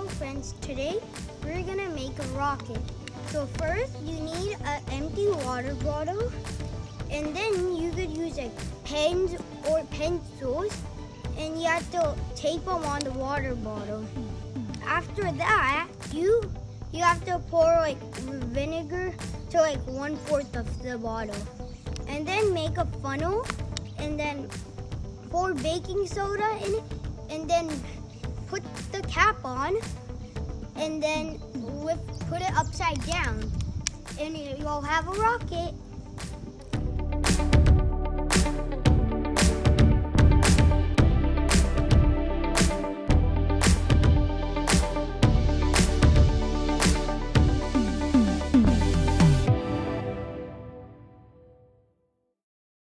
Hello friends, today we're gonna make a rocket. So first you need an empty water bottle, and then you could use like pens or pencils, and you have to tape them on the water bottle. After that, you have to pour like vinegar to like 1/4 of the bottle, and then make a funnel, and then pour baking soda in it, and then put the cap on, and then put it upside down, and you'll have a rocket.